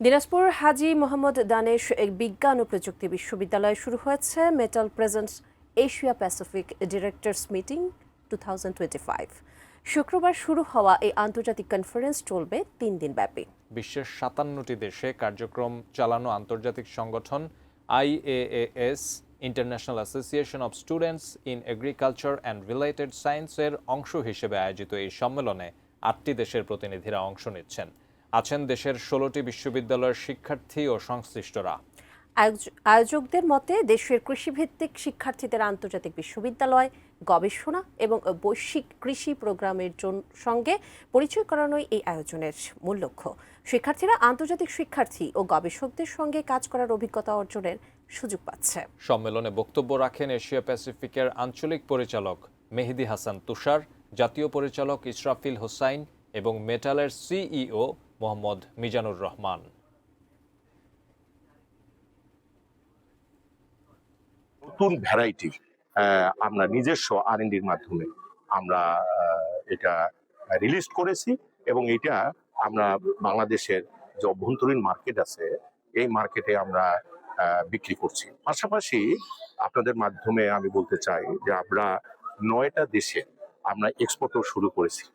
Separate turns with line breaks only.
দিনাজপুর হাজী মোহাম্মদ দানেশ বিজ্ঞান ও প্রযুক্তি বিশ্ববিদ্যালয়ে শুরু হয়েছে metal presents Asia Pacific directors meeting 2025। শুক্রবার শুরু হওয়া এই আন্তর্জাতিক কনফারেন্স চলবে 3 দিন ব্যাপী।
বিশ্বের 57টি দেশে কার্যক্রম চালানো আন্তর্জাতিক সংগঠন IAAS international association of students in agriculture and related সায়েন্সের অংশ হিসেবে আয়োজিত এই সম্মেলনে 8টি দেশের প্রতিনিধিরা অংশ নিচ্ছেন। আছেন দেশের 16টি বিশ্ববিদ্যালয়ের শিক্ষার্থী ও সংশ্লিষ্টরা।
আয়োজকদের মতে দেশের কৃষিভিত্তিক শিক্ষার্থীদের আন্তর্জাতিক বিশ্ববিদ্যালয়, গবেষণা এবং বৈশ্বিক কৃষি প্রোগ্রামের সঙ্গে পরিচয় করানোই এই আয়োজনের মূল লক্ষ্য। শিক্ষার্থীরা আন্তর্জাতিক শিক্ষার্থী ও গবেষকদের সঙ্গে কাজ করার অভিজ্ঞতা অর্জনের সুযোগ পাচ্ছে।
সম্মেলনে বক্তব্য রাখেন এশিয়া প্যাসিফিকের আঞ্চলিক পরিচালক মেহেদী হাসান তুষার, জাতীয় পরিচালক ইসরাফিল হোসাইন এবং মেটালের সিইও মোহাম্মদ মিজানুর রহমান।
নতুন ভ্যারাইটির আমরা নিজস্ব R&Dর মাধ্যমে আমরা এটা রিলিজ করেছি এবং এটা আমরা বাংলাদেশের যে অভ্যন্তরীণ মার্কেট আছে এই মার্কেটে আমরা বিক্রি করছি। পাশাপাশি আপনাদের মাধ্যমে আমি বলতে চাই যে আমরা 9টা দেশে আমরা এক্সপোর্টও শুরু করেছি।